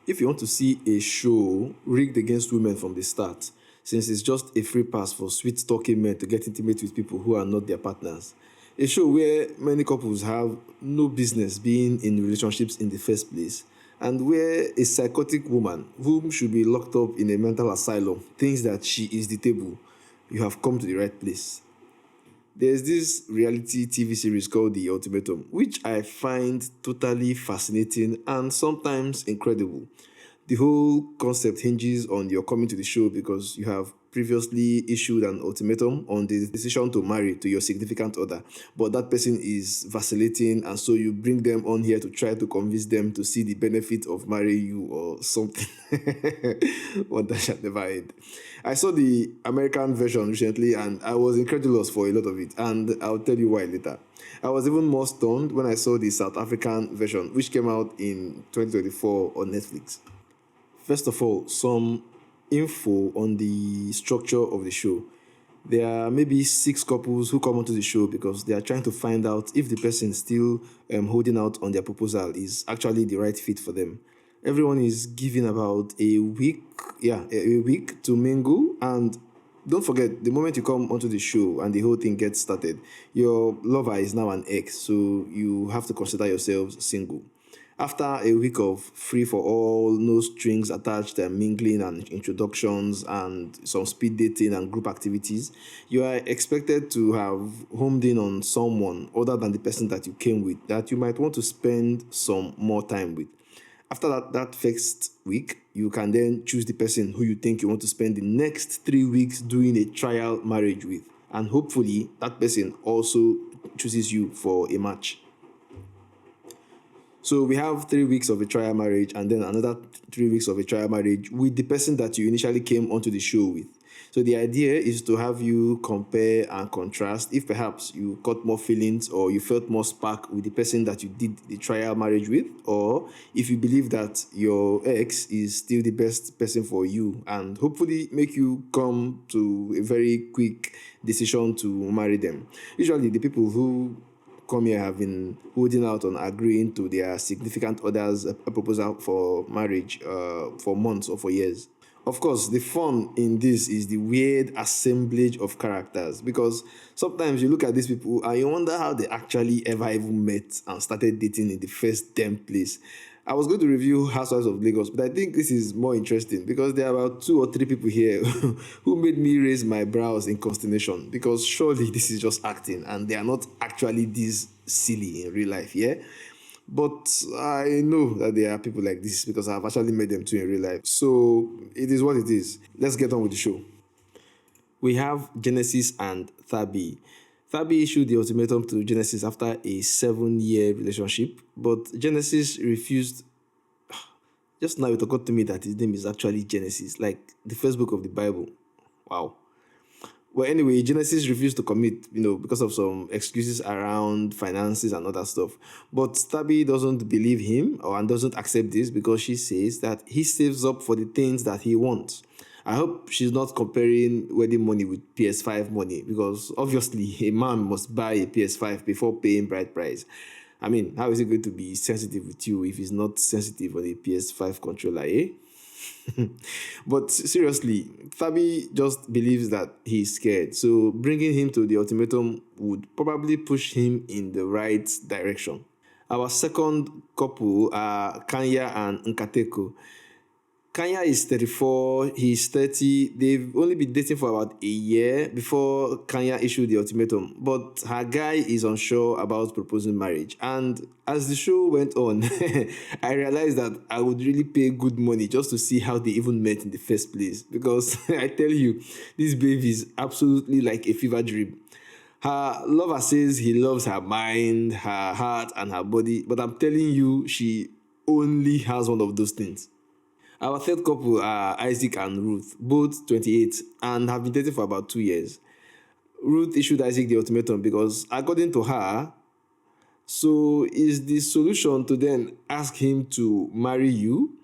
If you want to see a show rigged against women from the start, since it's just a free pass for sweet talking men to get intimate with people who are not their partners, a show where many couples have no business being in relationships in the first place, and where a psychotic woman, whom should be locked up in a mental asylum, thinks that she is the table, you have come to the right place. There's this reality TV series called The Ultimatum, which I find totally fascinating and sometimes incredible. The whole concept hinges on your coming to the show because you have previously issued an ultimatum on the decision to marry to your significant other, but that person is vacillating, and so you bring them on here to try to convince them to see the benefit of marrying you or something. What that shall never end. I saw the American version recently and I was incredulous for a lot of it, and I'll tell you why later. I was even more stunned when I saw the South African version, which came out in 2024 on Netflix. First of all, some info on the structure of the show. There are maybe six couples who come onto the show because they are trying to find out if the person still holding out on their proposal is actually the right fit for them. Everyone is given about a week, a week to mingle, and don't forget, the moment you come onto the show and the whole thing gets started, your lover is now an ex, so you have to consider yourselves single. After a week of free for all, no strings attached, mingling and introductions, and some speed dating and group activities, you are expected to have homed in on someone other than the person that you came with that you might want to spend some more time with. After that first week, you can then choose the person who you think you want to spend the next 3 weeks doing a trial marriage with. And hopefully, that person also chooses you for a match. So we have 3 weeks of a trial marriage and then another 3 weeks of a trial marriage with the person that you initially came onto the show with. So the idea is to have you compare and contrast if perhaps you got more feelings or you felt more spark with the person that you did the trial marriage with, or if you believe that your ex is still the best person for you, and hopefully make you come to a very quick decision to marry them. Usually the people who come here have been holding out on agreeing to their significant other's proposal for marriage for months or for years. Of course, the fun in this is the weird assemblage of characters, because sometimes you look at these people and you wonder how they actually ever even met and started dating in the first damn place. I was going to review Housewives of Lagos, but I think this is more interesting because there are about 2 or 3 people here who made me raise my brows in consternation, because surely this is just acting and they are not actually this silly in real life, yeah? But I know that there are people like this because I've actually met them too in real life. So it is what it is. Let's get on with the show. We have Genesis and Thabi. Thabi issued the ultimatum to Genesis after a 7-year relationship, but Genesis refused. Just now it occurred to me that his name is actually Genesis, like the first book of the Bible. Wow. Well, anyway, Genesis refused to commit, because of some excuses around finances and other stuff. But Stabby doesn't believe him and doesn't accept this because she says that he saves up for the things that he wants. I hope she's not comparing wedding money with PS5 money, because obviously a man must buy a PS5 before paying bride price. I mean, how is he going to be sensitive with you if he's not sensitive on a PS5 controller, eh? But seriously, Fabi just believes that he's scared. So bringing him to the ultimatum would probably push him in the right direction. Our second couple are Kanya and Nkateko. Kanya is 34, he's 30. They've only been dating for about a year before Kanya issued the ultimatum. But her guy is unsure about proposing marriage. And as the show went on, I realized that I would really pay good money just to see how they even met in the first place. Because I tell you, this baby is absolutely like a fever dream. Her lover says he loves her mind, her heart, and her body. But I'm telling you, she only has one of those things. Our third couple are Isaac and Ruth, both 28, and have been dating for about 2 years. Ruth issued Isaac the ultimatum because, according to her, so is the solution to then ask him to marry you?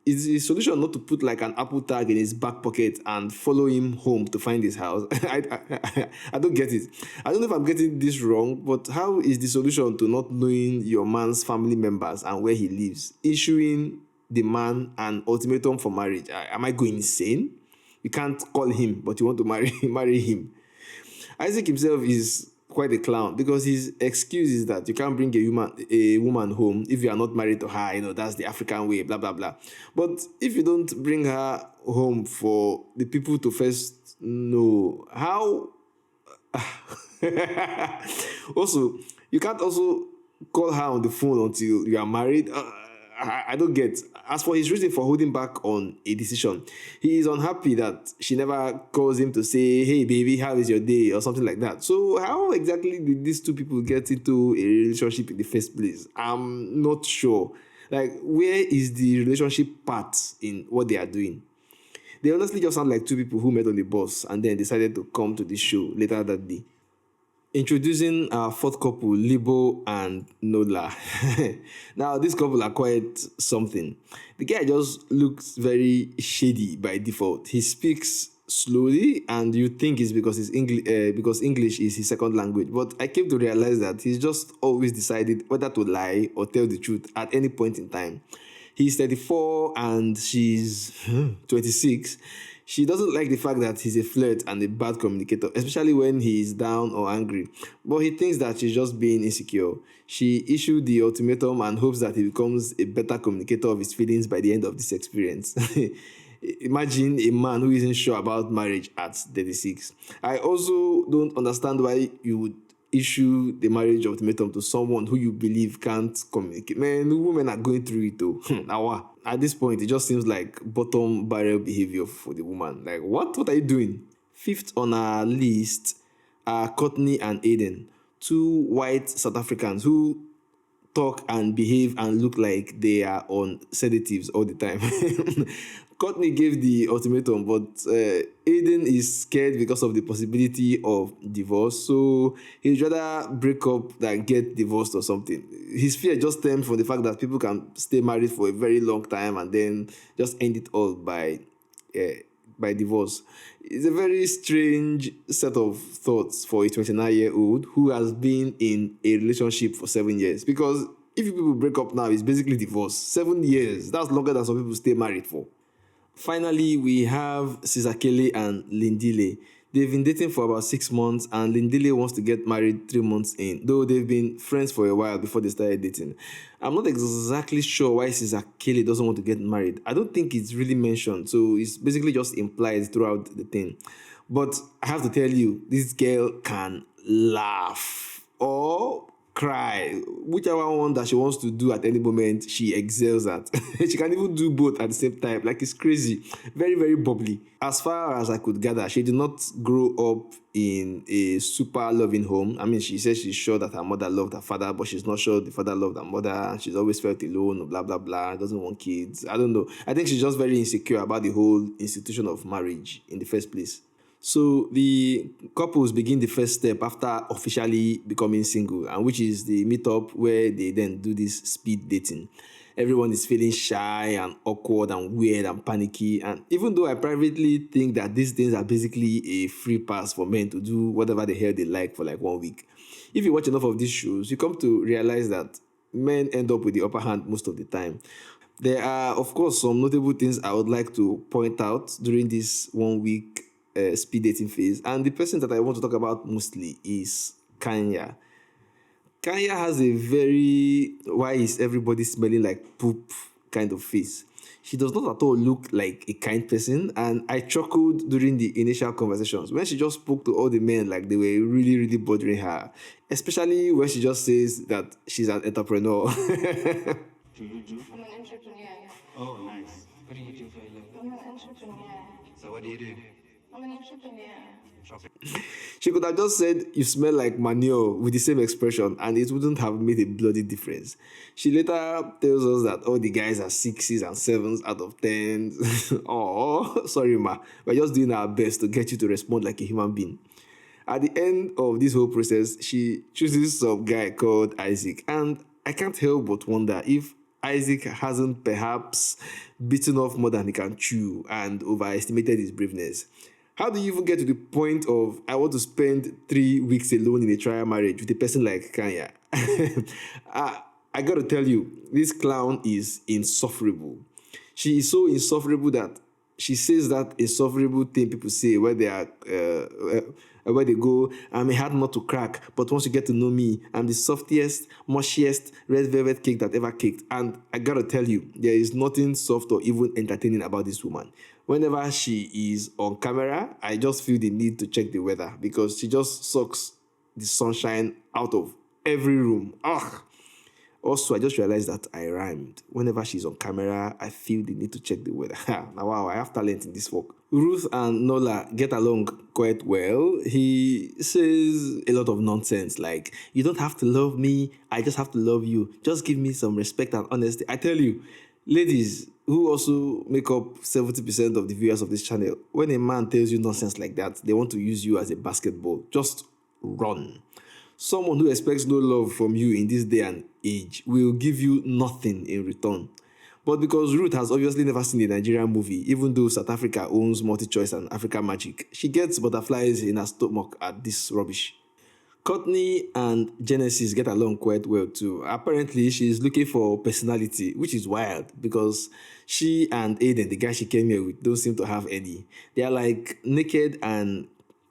Is the solution not to put like an Apple tag in his back pocket and follow him home to find his house? I don't get it. I don't know if I'm getting this wrong, but how is the solution to not knowing your man's family members and where he lives issuing the man an ultimatum for marriage. Am I going insane? You can't call him, but you want to marry marry him. Isaac himself is quite a clown because his excuse is that you can't bring a woman home if you are not married to her. That's the African way, blah blah blah. But if you don't bring her home for the people to first know, how also, you can't also call her on the phone until you are married. I don't get. As for his reason for holding back on a decision, he is unhappy that she never calls him to say, "Hey, baby, how is your day?" or something like that. So, how exactly did these two people get into a relationship in the first place? I'm not sure. Like, where is the relationship part in what they are doing? They honestly just sound like two people who met on the bus and then decided to come to this show later that day. Introducing our fourth couple, Libo and Nola. Now, this couple are quite something. The guy just looks very shady by default. He speaks slowly, and you think it's because English is his second language. But I came to realize that he's just always decided whether to lie or tell the truth at any point in time. He's 34 and she's 26. She doesn't like the fact that he's a flirt and a bad communicator, especially when he is down or angry. But he thinks that she's just being insecure. She issued the ultimatum and hopes that he becomes a better communicator of his feelings by the end of this experience. Imagine a man who isn't sure about marriage at 36. I also don't understand why you would issue the marriage ultimatum to someone who you believe can't communicate. Man, women are going through it though. Now, at this point, it just seems like bottom barrel behavior for the woman. Like, what? What are you doing? Fifth on our list are Courtney and Aiden, two white South Africans who talk and behave and look like they are on sedatives all the time. Courtney gave the ultimatum, but Aiden is scared because of the possibility of divorce, so he'd rather break up than get divorced or something. His fear just stems from the fact that people can stay married for a very long time and then just end it all by divorce. It's a very strange set of thoughts for a 29-year-old who has been in a relationship for 7 years. Because if people break up now, it's basically divorce. 7 years, that's longer than some people stay married for. Finally, we have Sizakele and Lindile. They've been dating for about 6 months, and Lindile wants to get married 3 months in, though they've been friends for a while before they started dating. I'm not exactly sure why Sizakele doesn't want to get married. I don't think it's really mentioned, so it's basically just implied throughout the thing. But I have to tell you, this girl can laugh or cry, whichever one that she wants to do at any moment, she excels at. She can even do both at the same time. Like, it's crazy. Very, very bubbly. As far as I could gather, she did not grow up in a super loving home. I mean, she says she's sure that her mother loved her father, but she's not sure the father loved her mother. She's always felt alone, blah, blah, blah. Doesn't want kids. I don't know. I think she's just very insecure about the whole institution of marriage in the first place. So the couples begin the first step after officially becoming single, and which is the meetup where they then do this speed dating. Everyone is feeling shy and awkward and weird and panicky. And even though I privately think that these things are basically a free pass for men to do whatever the hell they like for like 1 week, if you watch enough of these shows, you come to realize that men end up with the upper hand most of the time. There are, of course, some notable things I would like to point out during this 1 week speed dating phase. And the person that I want to talk about mostly is Kanya. Kanya has a very why is everybody smelling like poop kind of face. She does not at all look like a kind person, and I chuckled during the initial conversations when she just spoke to all the men like they were really, really bothering her, especially when she just says that she's an entrepreneur. I'm an entrepreneur. Oh, nice. What do you do for a living? I'm an entrepreneur. So what do you do? I'm an entrepreneur. Shopping. She could have just said, "You smell like manure," with the same expression, and it wouldn't have made a bloody difference. She later tells us that all the guys are sixes and sevens out of tens. Oh, sorry, ma. We're just doing our best to get you to respond like a human being. At the end of this whole process, she chooses some guy called Isaac, and I can't help but wonder if Isaac hasn't perhaps bitten off more than he can chew and overestimated his braveness. How do you even get to the point of I want to spend 3 weeks alone in a trial marriage with a person like Kanya? I gotta tell you, this clown is insufferable. She is so insufferable that she says that insufferable thing people say where they are where they go, I'm hard not to crack, but once you get to know me, I'm the softest, mushiest red velvet cake that ever caked. And I gotta tell you, there is nothing soft or even entertaining about this woman. Whenever she is on camera, I just feel the need to check the weather because she just sucks the sunshine out of every room. Ugh. Also, I just realized that I rhymed. Whenever she's on camera, I feel the need to check the weather. Now, wow, I have talent in this work. Ruth and Nola get along quite well. He says a lot of nonsense like, you don't have to love me, I just have to love you. Just give me some respect and honesty. I tell you, ladies who also make up 70% of the viewers of this channel, when a man tells you nonsense like that, they want to use you as a basketball. Just run. Someone who expects no love from you in this day and age will give you nothing in return. But because Ruth has obviously never seen a Nigerian movie, even though South Africa owns MultiChoice and Africa Magic, she gets butterflies in her stomach at this rubbish. Courtney and Genesis get along quite well too. Apparently, she's looking for personality, which is wild because she and Aiden, the guy she came here with, don't seem to have any. They are like Naked and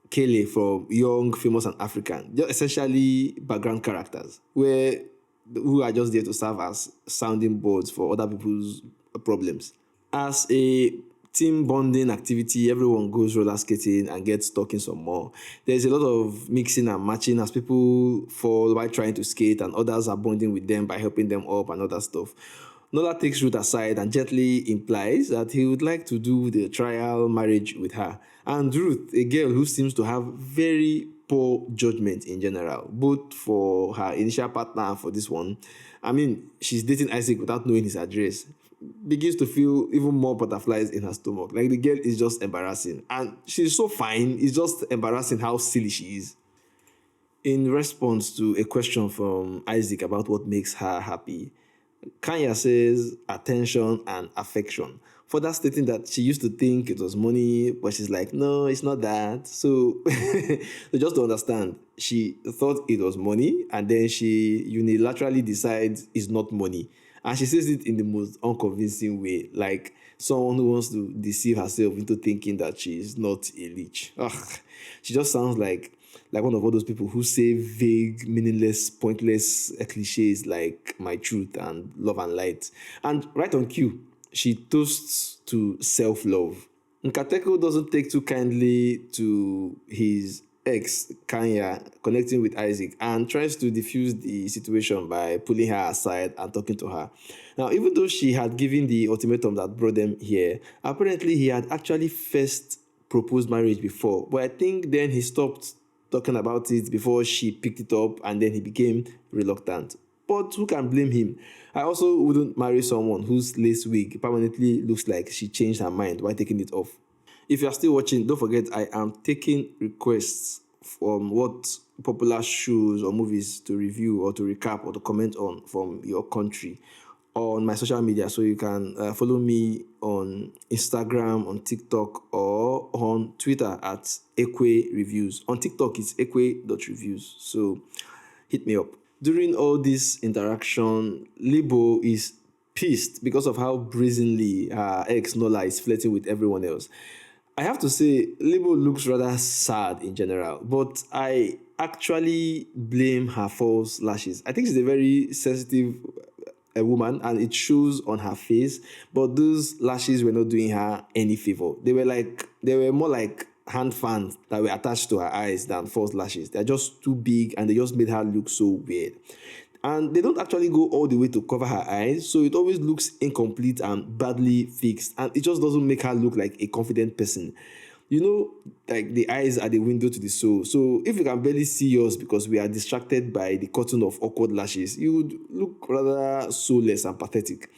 Kele from Young, Famous and African. They're essentially background characters who are just there to serve as sounding boards for other people's problems. As a team bonding activity, everyone goes roller skating and gets talking some more. There's a lot of mixing and matching as people fall while trying to skate and others are bonding with them by helping them up and other stuff. Nola takes Ruth aside and gently implies that he would like to do the trial marriage with her. And Ruth, a girl who seems to have very poor judgment in general, both for her initial partner and for this one. I mean, she's dating Isaac without knowing his address. Begins to feel even more butterflies in her stomach. Like the girl is just embarrassing. And she's so fine, it's just embarrassing how silly she is. In response to a question from Isaac about what makes her happy, Kanya says attention and affection, further stating that she used to think it was money, but she's like, no, it's not that. So, so just to understand, she thought it was money, and then she unilaterally decides it's not money. And she says it in the most unconvincing way, like someone who wants to deceive herself into thinking that she is not a leech. Ugh, she just sounds like one of all those people who say vague, meaningless, pointless cliches like my truth and love and light. And right on cue, she toasts to self-love. Nkateko doesn't take too kindly to his ex, Kanya, connecting with Isaac and tries to diffuse the situation by pulling her aside and talking to her. Now, even though she had given the ultimatum that brought them here, apparently he had actually first proposed marriage before, but I think then he stopped talking about it before she picked it up and then he became reluctant. But who can blame him? I also wouldn't marry someone whose lace wig permanently looks like she changed her mind while taking it off. If you are still watching, don't forget I am taking requests from what popular shows or movies to review or to recap or to comment on from your country on my social media. So you can follow me on Instagram, on TikTok, or on Twitter at Ekwe Reviews. On TikTok, it's ekwe.reviews. So hit me up. During all this interaction, Libo is pissed because of how brazenly her ex Nola is flirting with everyone else. I have to say, Libo looks rather sad in general, but I actually blame her false lashes. I think she's a very sensitive a woman and it shows on her face, but those lashes were not doing her any favor. They were more like hand fans that were attached to her eyes than false lashes. They're just too big and they just made her look so weird. And they don't actually go all the way to cover her eyes, so it always looks incomplete and badly fixed, and it just doesn't make her look like a confident person. You know, like the eyes are the window to the soul. So if you can barely see yours because we are distracted by the curtain of awkward lashes, you would look rather soulless and pathetic.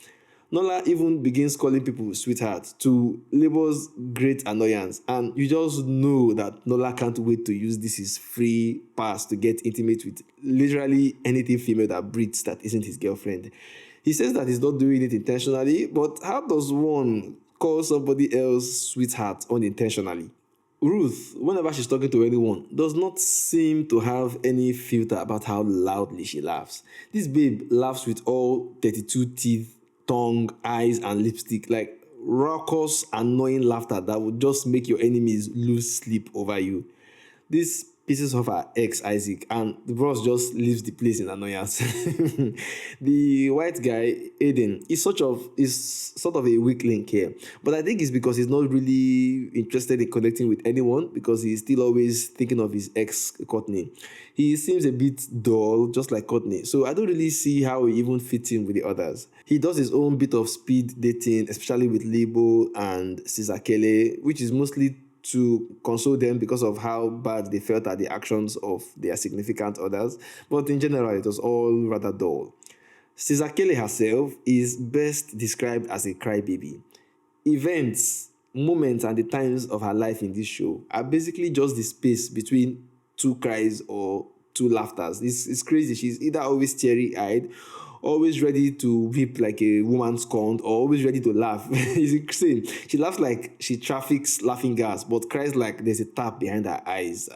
Nola even begins calling people sweetheart to Labour's great annoyance, and you just know that Nola can't wait to use this his free pass to get intimate with literally anything female that breathes that isn't his girlfriend. He says that he's not doing it intentionally, but how does one call somebody else sweetheart unintentionally? Ruth, whenever she's talking to anyone, does not seem to have any filter about how loudly she laughs. This babe laughs with all 32 teeth, tongue, eyes, and lipstick. Like, raucous, annoying laughter that would just make your enemies lose sleep over you. This pisses off our ex Isaac, and the boss just leaves the place in annoyance. The white guy, Aiden, is sort of a weak link here. But I think it's because he's not really interested in connecting with anyone because he's still always thinking of his ex Courtney. He seems a bit dull, just like Courtney. So I don't really see how he even fits in with the others. He does his own bit of speed dating, especially with Libo and Cesar Kele, which is mostly to console them because of how bad they felt at the actions of their significant others. But in general, it was all rather dull. Cesar Kelly herself is best described as a crybaby. Events, moments, and the times of her life in this show are basically just the space between two cries or two laughters. It's crazy. She's either always teary eyed, always ready to weep like a woman scorned, or always ready to laugh. It's insane. She laughs like she traffics laughing gas, but cries like there's a tap behind her eyes.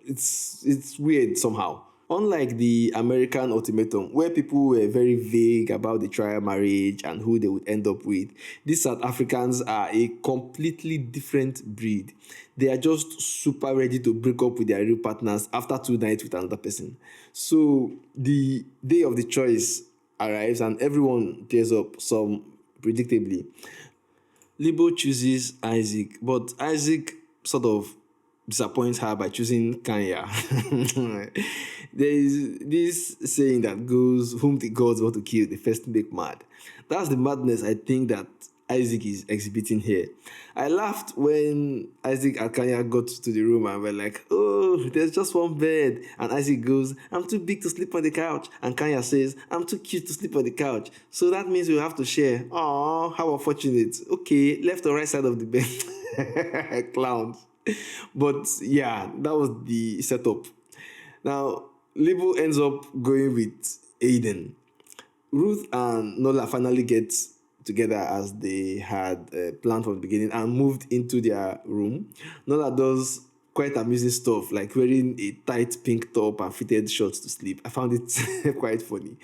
It's weird somehow. Unlike the American Ultimatum, where people were very vague about the trial marriage and who they would end up with, these South Africans are a completely different breed. They are just super ready to break up with their real partners after 2 nights with another person. So the day of the choice arrives and everyone tears up, some predictably. Libo chooses Isaac, but Isaac sort of disappoints her by choosing Kanya. There is this saying that goes, "Whom the gods want to kill, they first make mad." That's the madness I think that Isaac is exhibiting here. I laughed when Isaac and Kanya got to the room and were like, "Oh, there's just one bed." And Isaac goes, "I'm too big to sleep on the couch." And Kanya says, "I'm too cute to sleep on the couch. So that means we'll have to share." Oh, how unfortunate. Okay, left or right side of the bed. Clowns. But yeah, that was the setup. Now, Libo ends up going with Aiden. Ruth and Nola finally get together as they had planned from the beginning and moved into their room. Nola does quite amusing stuff like wearing a tight pink top and fitted shorts to sleep. I found it quite funny.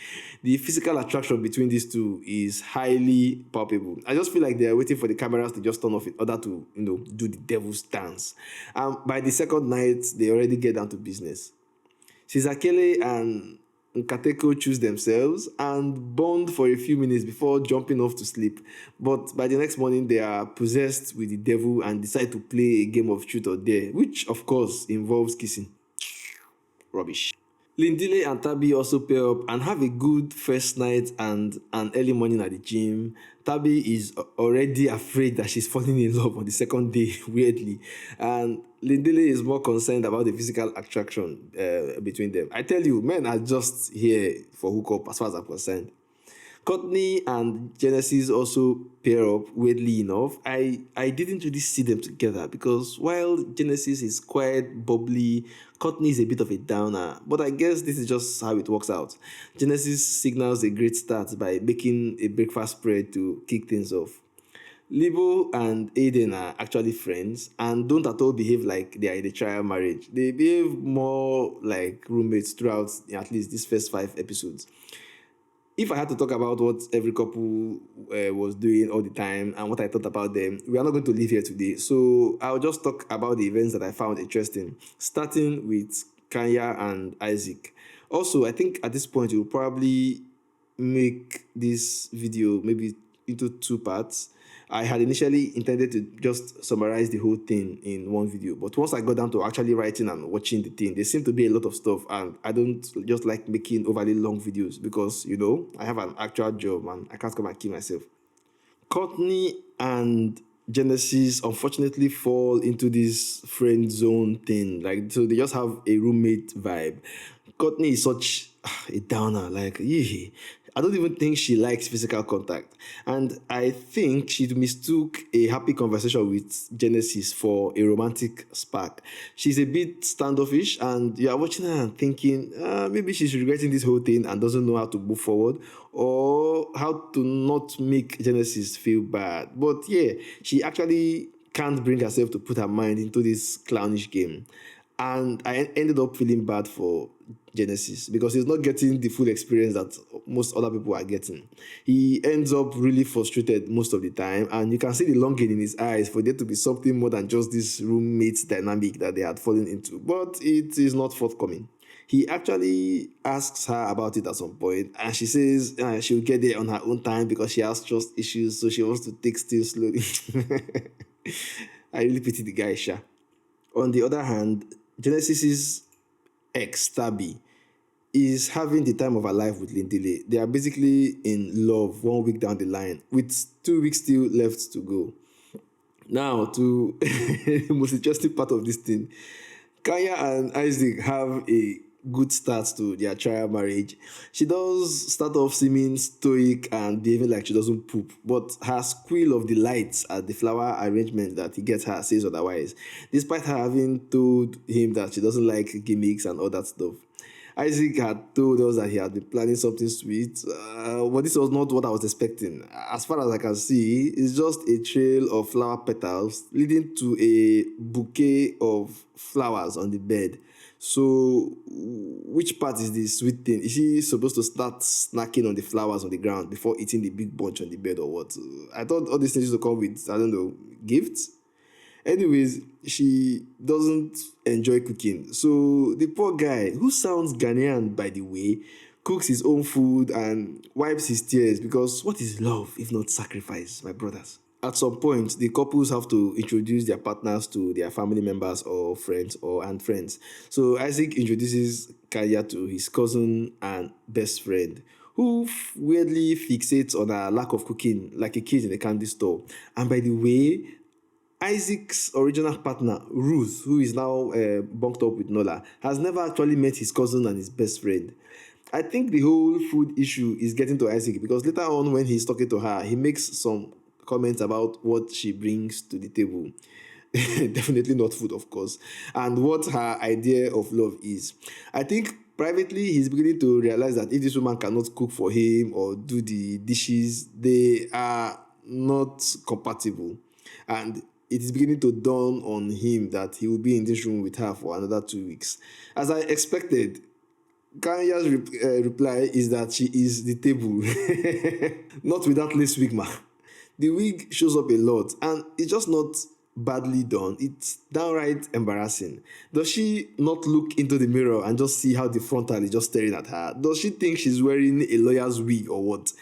The physical attraction between these two is highly palpable. I just feel like they're waiting for the cameras to just turn off in order to, do the devil's dance. By the second night, they already get down to business. Sizakele and Nkateko choose themselves and bond for a few minutes before jumping off to sleep. But by the next morning, they are possessed with the devil and decide to play a game of truth or dare, which of course involves kissing. Rubbish. Lindile and Tabi also pair up and have a good first night and an early morning at the gym. Tabi is already afraid that she's falling in love on the second day, weirdly. And Lindile is more concerned about the physical attraction between them. I tell you, men are just here for hookup as far as I'm concerned. Courtney and Genesis also pair up, weirdly enough. I didn't really see them together because while Genesis is quite bubbly, Courtney is a bit of a downer. But I guess this is just how it works out. Genesis signals a great start by making a breakfast spread to kick things off. Libo and Aiden are actually friends and don't at all behave like they are in a trial marriage. They behave more like roommates throughout at least these first 5 episodes. If I had to talk about what every couple was doing all the time and what I thought about them, we are not going to leave here today. So I'll just talk about the events that I found interesting, starting with Kanya and Isaac. Also, I think at this point, you'll probably make this video maybe into 2 parts. I had initially intended to just summarize the whole thing in one video, but once I got down to actually writing and watching the thing, there seemed to be a lot of stuff, and I don't just like making overly long videos because, I have an actual job and I can't come and kill myself. Courtney and Genesis unfortunately fall into this friend zone thing. Like, so they just have a roommate vibe. Courtney is such a downer. Like, yeah, I don't even think she likes physical contact. And I think she mistook a happy conversation with Genesis for a romantic spark. She's a bit standoffish, and you are watching her and thinking, maybe she's regretting this whole thing and doesn't know how to move forward or how to not make Genesis feel bad. But yeah, she actually can't bring herself to put her mind into this clownish game. And I ended up feeling bad for Genesis because he's not getting the full experience that most other people are getting. He ends up really frustrated most of the time, and you can see the longing in his eyes for there to be something more than just this roommate dynamic that they had fallen into. But it is not forthcoming. He actually asks her about it at some point, and she says she'll get there on her own time because she has trust issues, so she wants to take things slowly. I really pity the guy, Sha. On the other hand, Genesis's ex, Tabby, is having the time of her life with Lindile. They are basically in love 1 week down the line, with 2 weeks still left to go. Now, to the most interesting part of this thing, Kaya and Isaac have a good start to their trial marriage. She does start off seeming stoic and behaving like she doesn't poop, but her squeal of delight at the flower arrangement that he gets her says otherwise, despite her having told him that she doesn't like gimmicks and all that stuff. Isaac had told us that he had been planning something sweet, but this was not what I was expecting. As far as I can see, it's just a trail of flower petals leading to a bouquet of flowers on the bed. So, which part is the sweet thing? Is she supposed to start snacking on the flowers on the ground before eating the big bunch on the bed or what? I thought all these things used to come with, I don't know, gifts? Anyways, she doesn't enjoy cooking. So the poor guy, who sounds Ghanaian by the way, cooks his own food and wipes his tears because what is love if not sacrifice, my brothers? At some point, the couples have to introduce their partners to their family members or friends or and friends. So Isaac introduces Kaya to his cousin and best friend, who weirdly fixates on a lack of cooking like a kid in a candy store. And by the way, Isaac's original partner, Ruth, who is now bunked up with Nola, has never actually met his cousin and his best friend. I think the whole food issue is getting to Isaac because later on, when he's talking to her, he makes some comments about what she brings to the table. Definitely not food, of course, and what her idea of love is. I think privately he's beginning to realize that if this woman cannot cook for him or do the dishes, they are not compatible. And it is beginning to dawn on him that he will be in this room with her for another 2 weeks. As I expected, Kanya's reply is that she is the table, not with that lace wig, ma. The wig shows up a lot, and it's just not badly done. It's downright embarrassing. Does she not look into the mirror and just see how the frontal is just staring at her? Does she think she's wearing a lawyer's wig or what?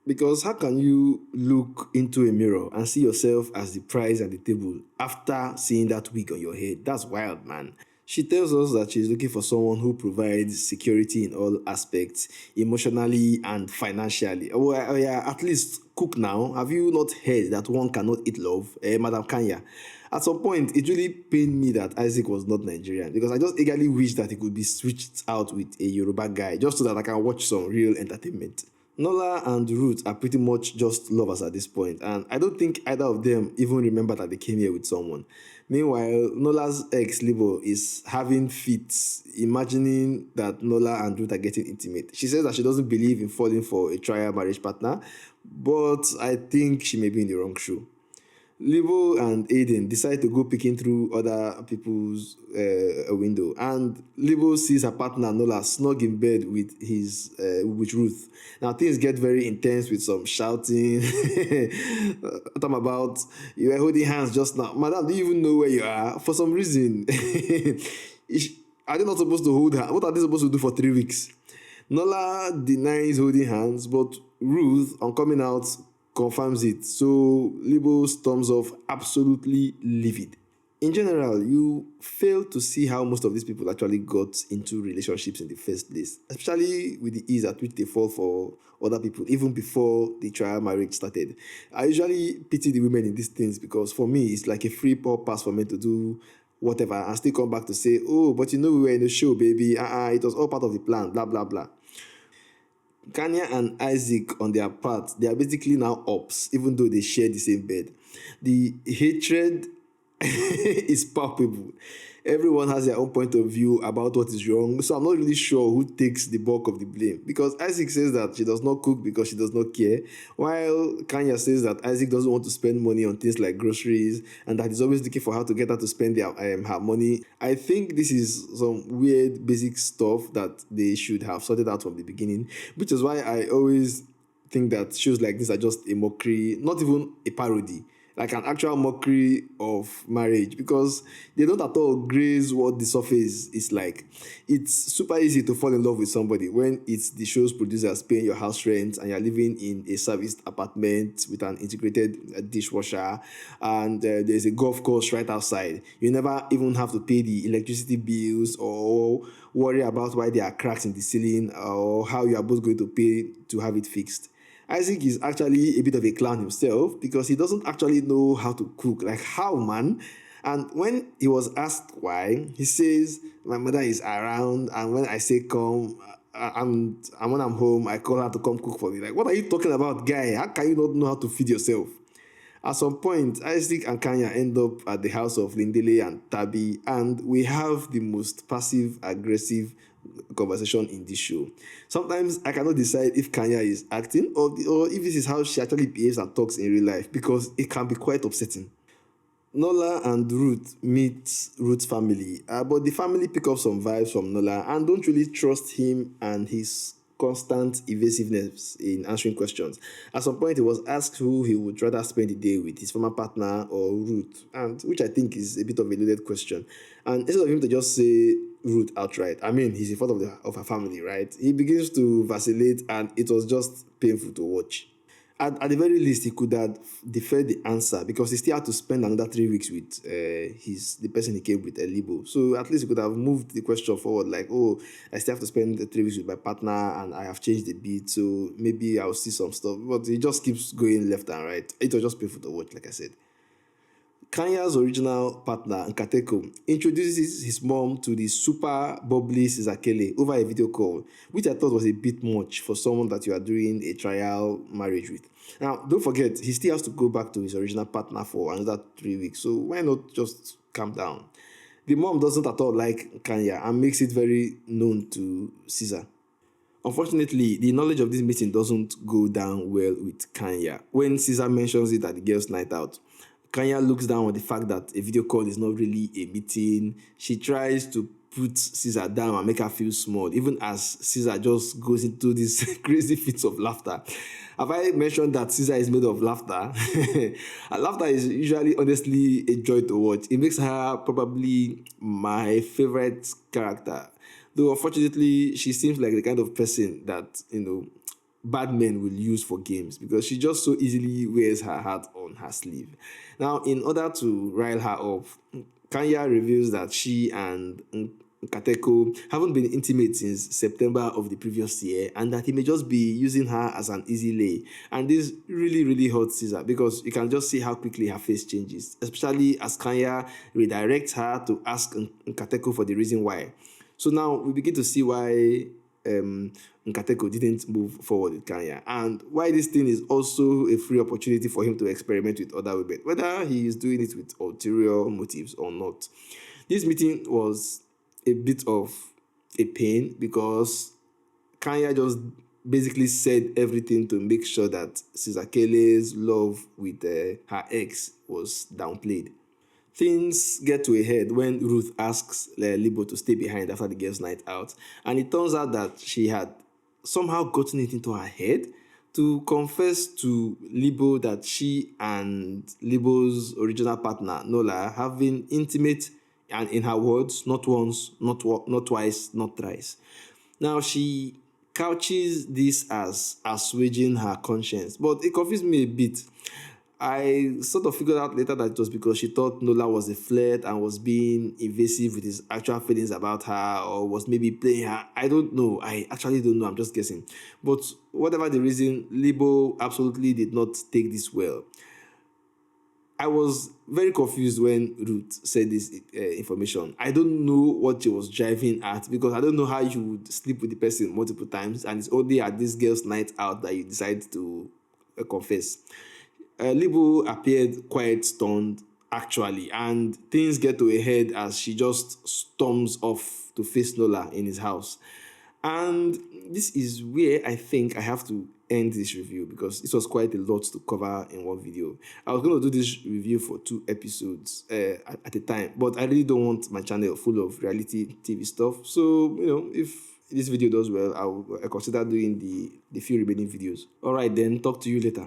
Because how can you look into a mirror and see yourself as the prize at the table after seeing that wig on your head? That's wild, man. She tells us that she's looking for someone who provides security in all aspects, emotionally and financially. Oh, yeah, at least cook now. Have you not heard that one cannot eat love, Madam Kanya? At some point, it really pained me that Isaac was not Nigerian because I just eagerly wish that he could be switched out with a Yoruba guy just so that I can watch some real entertainment. Nola and Ruth are pretty much just lovers at this point, and I don't think either of them even remember that they came here with someone. Meanwhile, Nola's ex Libo is having fits, imagining that Nola and Ruth are getting intimate. She says that she doesn't believe in falling for a trial marriage partner, but I think she may be in the wrong shoe. Livo and Aiden decide to go peeking through other people's window, and Livo sees her partner Nola snug in bed with Ruth. Now things get very intense with some shouting. Talking about you were holding hands just now, madam. Do you even know where you are? For some reason, are they not supposed to hold hands? What are they supposed to do for 3 weeks? Nola denies holding hands, but Ruth, on coming out, confirms it. So Libo storms off absolutely livid. In general, you fail to see how most of these people actually got into relationships in the first place, especially with the ease at which they fall for other people, even before the trial marriage started. I usually pity the women in these things because for me, it's like a free pass for men to do whatever and still come back to say, oh, but you know, we were in the show, baby. It was all part of the plan, blah, blah, blah. Kanya and Isaac, on their part, they are basically now ops, even though they share the same bed. The hatred is palpable. Everyone has their own point of view about what is wrong, so I'm not really sure who takes the bulk of the blame. Because Isaac says that she does not cook because she does not care, while Kanya says that Isaac doesn't want to spend money on things like groceries and that he's always looking for how to get her to spend her money. I think this is some weird basic stuff that they should have sorted out from the beginning, which is why I always think that shows like this are just a mockery, not even a parody, like an actual mockery of marriage, because they don't at all graze what the surface is like. It's super easy to fall in love with somebody when it's the show's producers paying your house rent and you're living in a serviced apartment with an integrated dishwasher, and there's a golf course right outside. You never even have to pay the electricity bills or worry about why there are cracks in the ceiling or how you are both going to pay to have it fixed. Isaac is actually a bit of a clown himself because he doesn't actually know how to cook. Like, how, man? And when he was asked why, he says, "My mother is around, and when I say come, and when I'm home, I call her to come cook for me." Like, what are you talking about, guy? How can you not know how to feed yourself? At some point, Isaac and Kanya end up at the house of Lindele and Tabi, and we have the most passive aggressive conversation in this show. Sometimes I cannot decide if Kanya is acting or if this is how she actually behaves and talks in real life, because it can be quite upsetting. Nola and Ruth meet Ruth's family, but the family pick up some vibes from Nola and don't really trust him and his constant evasiveness in answering questions. At some point, he was asked who he would rather spend the day with, his former partner or Ruth, and which I think is a bit of a loaded question. And instead of him to just say Ruth outright, I mean, he's in front of her family, right? He begins to vacillate, and it was just painful to watch. At the very least, he could have deferred the answer because he still had to spend another 3 weeks with the person he came with, Libo. So at least he could have moved the question forward, like, oh, I still have to spend 3 weeks with my partner and I have changed a bit, so maybe I'll see some stuff. But he just keeps going left and right. It was just painful to watch, like I said. Kanya's original partner, Nkateko, introduces his mom to the super bubbly Sizakele over a video call, which I thought was a bit much for someone that you are doing a trial marriage with. Now, don't forget, he still has to go back to his original partner for another 3 weeks, so why not just calm down? The mom doesn't at all like Kanya and makes it very known to Caesar. Unfortunately, the knowledge of this meeting doesn't go down well with Kanya. When Caesar mentions it at the girls' night out, Kanya looks down on the fact that a video call is not really a meeting. She tries to put Caesar down and make her feel small, even as Caesar just goes into these crazy fits of laughter. Have I mentioned that Caesar is made of laughter? And laughter is usually, honestly, a joy to watch. It makes her probably my favorite character. Though, unfortunately, she seems like the kind of person that, bad men will use for games because she just so easily wears her heart on her sleeve. Now, in order to rile her up, Kanya reveals that she and Kateko haven't been intimate since September of the previous year and that he may just be using her as an easy lay. And this really, really hurts Caesar because you can just see how quickly her face changes, especially as Kanya redirects her to ask Nkateko for the reason why. So now we begin to see why Nkateko didn't move forward with Kanya, and why this thing is also a free opportunity for him to experiment with other women, whether he is doing it with ulterior motives or not. This meeting was a bit of a pain because Kanya just basically said everything to make sure that Caesar Kele's love with her ex was downplayed. Things get to a head when Ruth asks Libo to stay behind after the girls' night out, and it turns out that she had somehow gotten it into her head to confess to Libo that she and Libo's original partner, Nola, have been intimate, and in her words, not once, not twice, not thrice. Now, she couches this as assuaging her conscience, but it confused me a bit. I sort of figured out later that it was because she thought Nola was a flirt and was being invasive with his actual feelings about her, or was maybe playing her. I don't know. I actually don't know. I'm just guessing. But whatever the reason, Libo absolutely did not take this well. I was very confused when Ruth said this information. I don't know what she was driving at because I don't know how you would sleep with the person multiple times and it's only at this girl's night out that you decide to confess. Libu appeared quite stunned actually. And things get to a head as she just storms off to face Nola in his house. And this is where I think I have to end this review because this was quite a lot to cover in one video. I was going to do this review for 2 episodes at a time, but I really don't want my channel full of reality TV stuff. So, if this video does well, I'll consider doing the few remaining videos. All right, then, talk to you later.